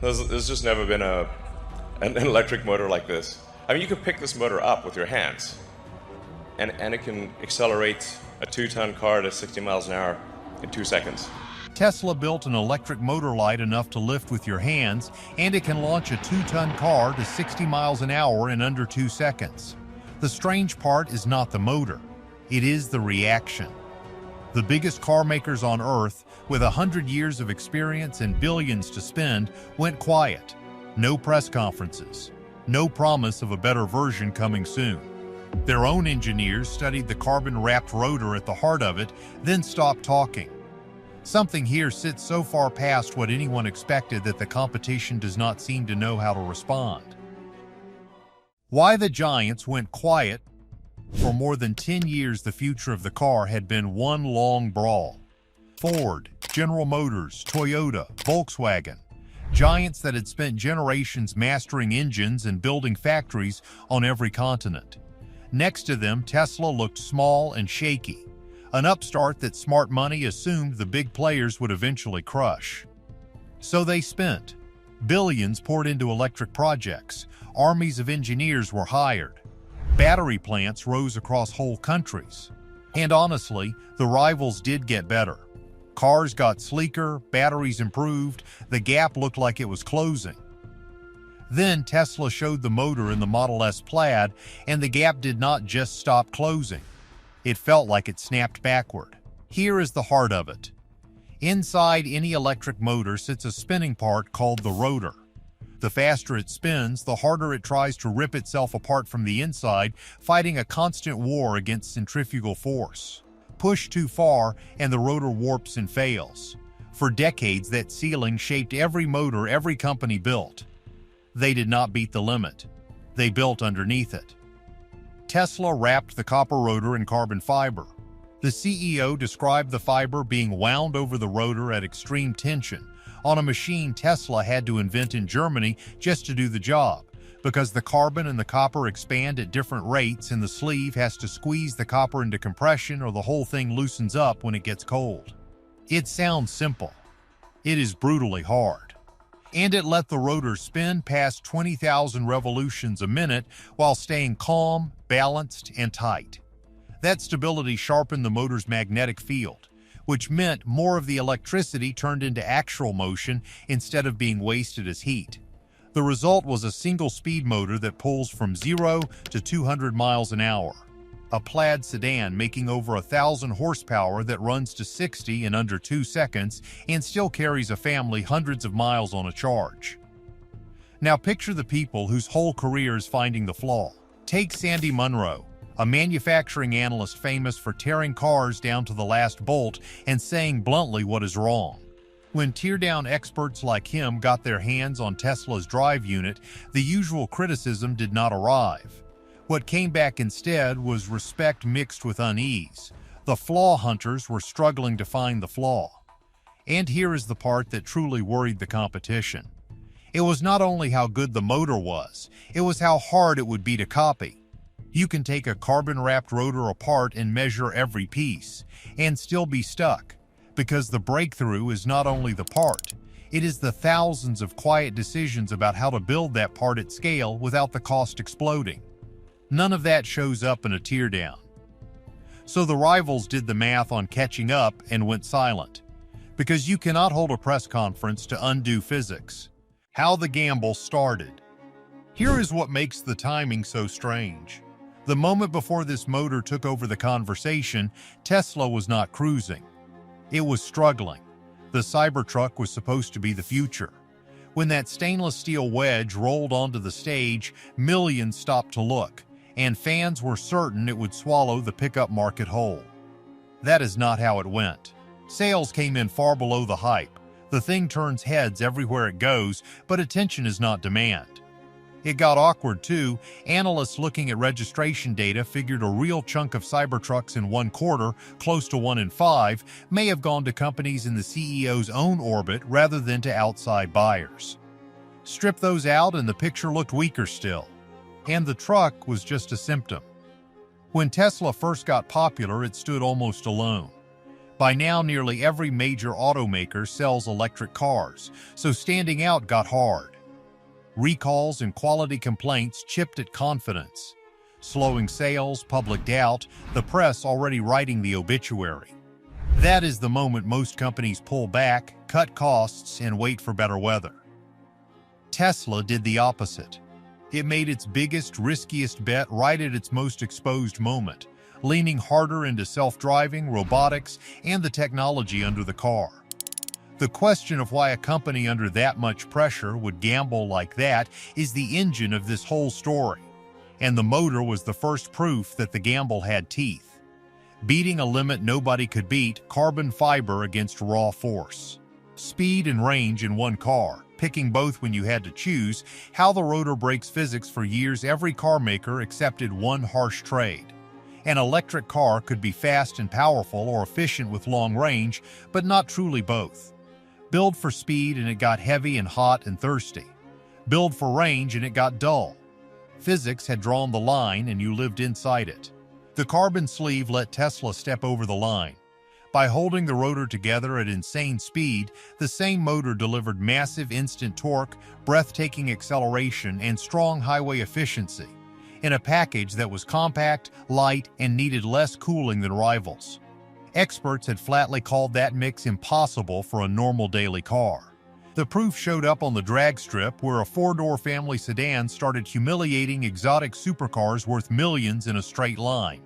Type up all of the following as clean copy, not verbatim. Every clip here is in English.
There's just never been an electric motor like this. I mean, you can pick this motor up with your hands, and it can accelerate a 2-ton car to 60 miles an hour in 2 seconds. Tesla built an electric motor light enough to lift with your hands, and it can launch a 2-ton car to 60 miles an hour in under 2 seconds. The strange part is not the motor, it is the reaction. The biggest car makers on Earth, with 100 years of experience and billions to spend, went quiet. No press conferences. No promise of a better version coming soon. Their own engineers studied the carbon-wrapped rotor at the heart of it, then stopped talking. Something here sits so far past what anyone expected that the competition does not seem to know how to respond. Why the giants went quiet? For more than 10 years, the future of the car had been one long brawl. Ford, General Motors, Toyota, Volkswagen, giants that had spent generations mastering engines and building factories on every continent. Next to them, Tesla looked small and shaky, an upstart that smart money assumed the big players would eventually crush. So they spent. Billions poured into electric projects. Armies of engineers were hired. Battery plants rose across whole countries. And honestly, the rivals did get better. Cars got sleeker, batteries improved, the gap looked like it was closing. Then Tesla showed the motor in the Model S Plaid, and the gap did not just stop closing. It felt like it snapped backward. Here is the heart of it. Inside any electric motor sits a spinning part called the rotor. The faster it spins, the harder it tries to rip itself apart from the inside, fighting a constant war against centrifugal force. Push too far, and the rotor warps and fails. For decades, that ceiling shaped every motor every company built. They did not beat the limit. They built underneath it. Tesla wrapped the copper rotor in carbon fiber. The CEO described the fiber being wound over the rotor at extreme tension, on a machine Tesla had to invent in Germany just to do the job, because the carbon and the copper expand at different rates and the sleeve has to squeeze the copper into compression or the whole thing loosens up when it gets cold. It sounds simple. It is brutally hard. And it let the rotor spin past 20,000 revolutions a minute while staying calm, balanced, and tight. That stability sharpened the motor's magnetic field, which meant more of the electricity turned into actual motion instead of being wasted as heat. The result was a single-speed motor that pulls from 0 to 200 miles an hour. A Plaid sedan making over 1,000 horsepower that runs to 60 in under 2 seconds and still carries a family hundreds of miles on a charge. Now picture the people whose whole career is finding the flaw. Take Sandy Munro, a manufacturing analyst famous for tearing cars down to the last bolt and saying bluntly what is wrong. When teardown experts like him got their hands on Tesla's drive unit, the usual criticism did not arrive. What came back instead was respect mixed with unease. The flaw hunters were struggling to find the flaw. And here is the part that truly worried the competition. It was not only how good the motor was, it was how hard it would be to copy. You can take a carbon-wrapped rotor apart and measure every piece, and still be stuck, because the breakthrough is not only the part, it is the thousands of quiet decisions about how to build that part at scale without the cost exploding. None of that shows up in a teardown. So the rivals did the math on catching up and went silent, because you cannot hold a press conference to undo physics. How the gamble started. Here is what makes the timing so strange. The moment before this motor took over the conversation, Tesla was not cruising. It was struggling. The Cybertruck was supposed to be the future. When that stainless steel wedge rolled onto the stage, millions stopped to look, and fans were certain it would swallow the pickup market whole. That is not how it went. Sales came in far below the hype. The thing turns heads everywhere it goes, but attention is not demand. It got awkward too. Analysts looking at registration data figured a real chunk of Cybertrucks in one quarter, close to 1 in 5, may have gone to companies in the CEO's own orbit rather than to outside buyers. Strip those out and the picture looked weaker still. And the truck was just a symptom. When Tesla first got popular, it stood almost alone. By now, nearly every major automaker sells electric cars, so standing out got hard. Recalls and quality complaints chipped at confidence. Slowing sales, public doubt, the press already writing the obituary. That is the moment most companies pull back, cut costs, and wait for better weather. Tesla did the opposite. It made its biggest, riskiest bet right at its most exposed moment, leaning harder into self-driving, robotics, and the technology under the car. The question of why a company under that much pressure would gamble like that is the engine of this whole story. And the motor was the first proof that the gamble had teeth. Beating a limit nobody could beat, carbon fiber against raw force. Speed and range in one car, picking both when you had to choose, how the rotor breaks physics. For years every car maker accepted one harsh trade. An electric car could be fast and powerful or efficient with long range, but not truly both. Build for speed and it got heavy and hot and thirsty. Build for range and it got dull. Physics had drawn the line and you lived inside it. The carbon sleeve let Tesla step over the line. By holding the rotor together at insane speed, the same motor delivered massive instant torque, breathtaking acceleration, and strong highway efficiency, in a package that was compact, light, and needed less cooling than rivals. Experts had flatly called that mix impossible for a normal daily car. The proof showed up on the drag strip where a four-door family sedan started humiliating exotic supercars worth millions in a straight line.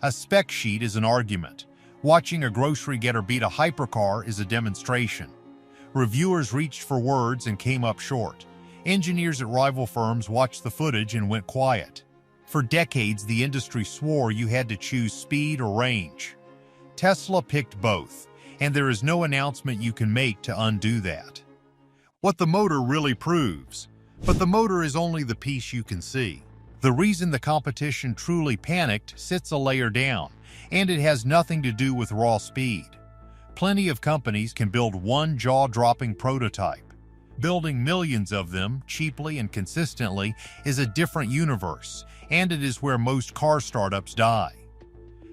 A spec sheet is an argument. Watching a grocery getter beat a hypercar is a demonstration. Reviewers reached for words and came up short. Engineers at rival firms watched the footage and went quiet. For decades, the industry swore you had to choose speed or range. Tesla picked both, and there is no announcement you can make to undo that. What the motor really proves. But the motor is only the piece you can see. The reason the competition truly panicked sits a layer down, and it has nothing to do with raw speed. Plenty of companies can build one jaw-dropping prototype. Building millions of them, cheaply and consistently, is a different universe, and it is where most car startups die.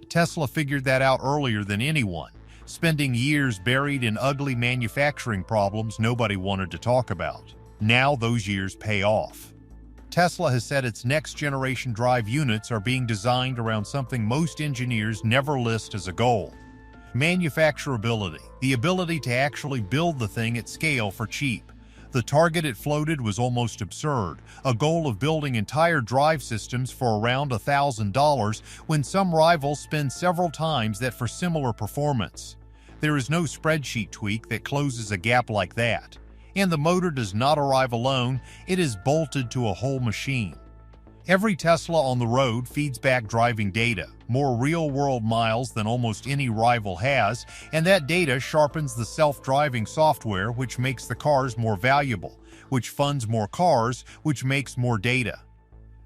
Tesla figured that out earlier than anyone, spending years buried in ugly manufacturing problems nobody wanted to talk about. Now those years pay off. Tesla has said its next-generation drive units are being designed around something most engineers never list as a goal: manufacturability, the ability to actually build the thing at scale for cheap. The target it floated was almost absurd, a goal of building entire drive systems for around $1,000 when some rivals spend several times that for similar performance. There is no spreadsheet tweak that closes a gap like that. And the motor does not arrive alone, it is bolted to a whole machine. Every Tesla on the road feeds back driving data, more real-world miles than almost any rival has, and that data sharpens the self-driving software, which makes the cars more valuable, which funds more cars, which makes more data.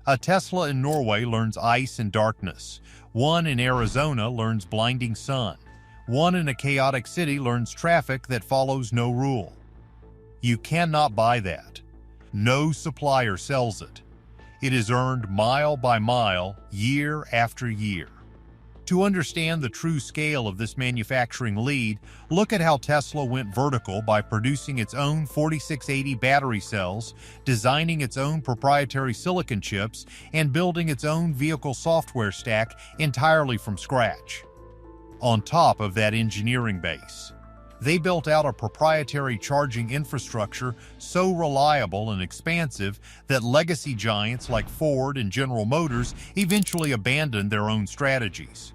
A Tesla in Norway learns ice and darkness. One in Arizona learns blinding sun. One in a chaotic city learns traffic that follows no rule. You cannot buy that. No supplier sells it. It is earned mile by mile, year after year. To understand the true scale of this manufacturing lead, look at how Tesla went vertical by producing its own 4680 battery cells, designing its own proprietary silicon chips, and building its own vehicle software stack entirely from scratch. On top of that engineering base, they built out a proprietary charging infrastructure so reliable and expansive that legacy giants like Ford and General Motors eventually abandoned their own strategies.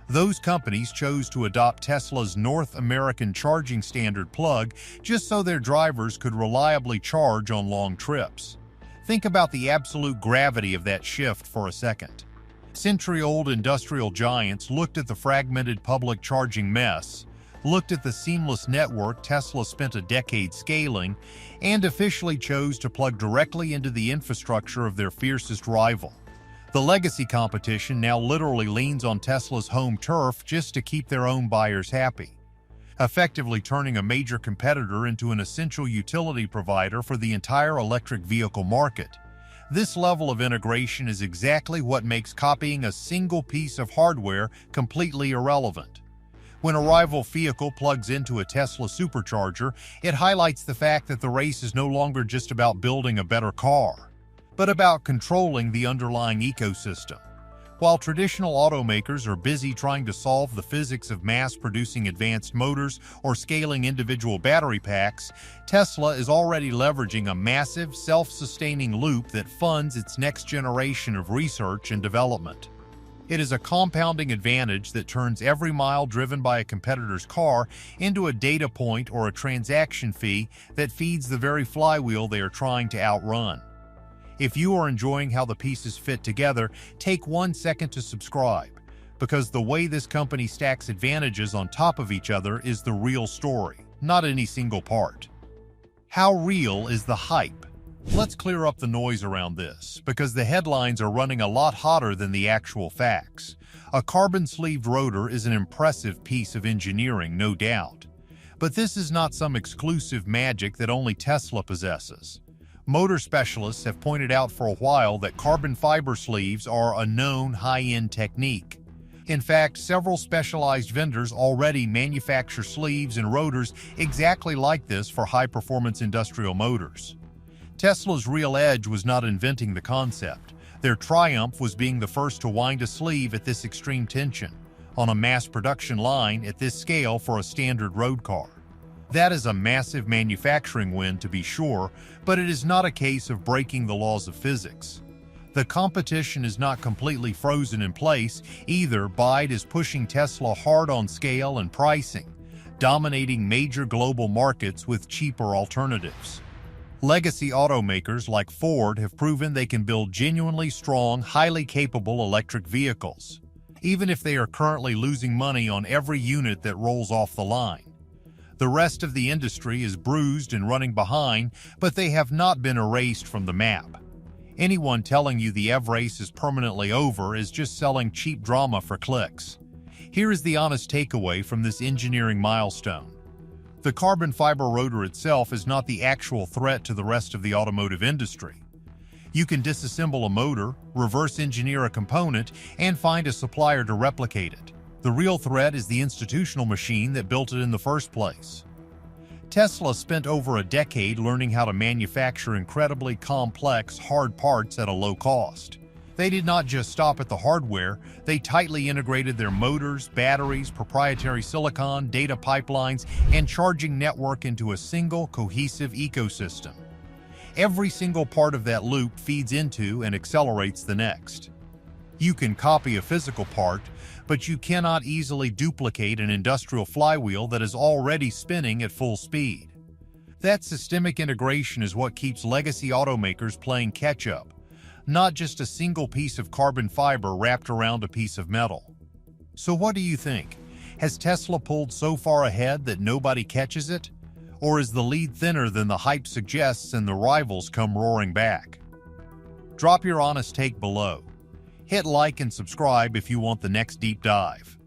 Those companies chose to adopt Tesla's North American charging standard plug just so their drivers could reliably charge on long trips. Think about the absolute gravity of that shift for a second. Century-old industrial giants looked at the fragmented public charging mess, looked at the seamless network Tesla spent a decade scaling, and officially chose to plug directly into the infrastructure of their fiercest rival. The legacy competition now literally leans on Tesla's home turf just to keep their own buyers happy, effectively turning a major competitor into an essential utility provider for the entire electric vehicle market. This level of integration is exactly what makes copying a single piece of hardware completely irrelevant. When a rival vehicle plugs into a Tesla supercharger, it highlights the fact that the race is no longer just about building a better car, but about controlling the underlying ecosystem. While traditional automakers are busy trying to solve the physics of mass-producing advanced motors or scaling individual battery packs, Tesla is already leveraging a massive, self-sustaining loop that funds its next generation of research and development. It is a compounding advantage that turns every mile driven by a competitor's car into a data point or a transaction fee that feeds the very flywheel they are trying to outrun. If you are enjoying how the pieces fit together, take 1 second to subscribe, because the way this company stacks advantages on top of each other is the real story, not any single part. How real is the hype? Let's clear up the noise around this, because the headlines are running a lot hotter than the actual facts. A carbon-sleeved rotor is an impressive piece of engineering, no doubt. But this is not some exclusive magic that only Tesla possesses. Motor specialists have pointed out for a while that carbon fiber sleeves are a known high-end technique. In fact, several specialized vendors already manufacture sleeves and rotors exactly like this for high-performance industrial motors. Tesla's real edge was not inventing the concept. Their triumph was being the first to wind a sleeve at this extreme tension, on a mass production line at this scale for a standard road car. That is a massive manufacturing win, to be sure, but it is not a case of breaking the laws of physics. The competition is not completely frozen in place either. BYD is pushing Tesla hard on scale and pricing, dominating major global markets with cheaper alternatives. Legacy automakers like Ford have proven they can build genuinely strong, highly capable electric vehicles, even if they are currently losing money on every unit that rolls off the line. The rest of the industry is bruised and running behind, but they have not been erased from the map. Anyone telling you the EV race is permanently over is just selling cheap drama for clicks. Here is the honest takeaway from this engineering milestone. The carbon fiber rotor itself is not the actual threat to the rest of the automotive industry. You can disassemble a motor, reverse engineer a component, and find a supplier to replicate it. The real threat is the institutional machine that built it in the first place. Tesla spent over a decade learning how to manufacture incredibly complex, hard parts at a low cost. They did not just stop at the hardware, they tightly integrated their motors, batteries, proprietary silicon, data pipelines, and charging network into a single, cohesive ecosystem. Every single part of that loop feeds into and accelerates the next. You can copy a physical part, but you cannot easily duplicate an industrial flywheel that is already spinning at full speed. That systemic integration is what keeps legacy automakers playing catch-up, not just a single piece of carbon fiber wrapped around a piece of metal. So what do you think? Has Tesla pulled so far ahead that nobody catches it? Or is the lead thinner than the hype suggests and the rivals come roaring back? Drop your honest take below. Hit like and subscribe if you want the next deep dive.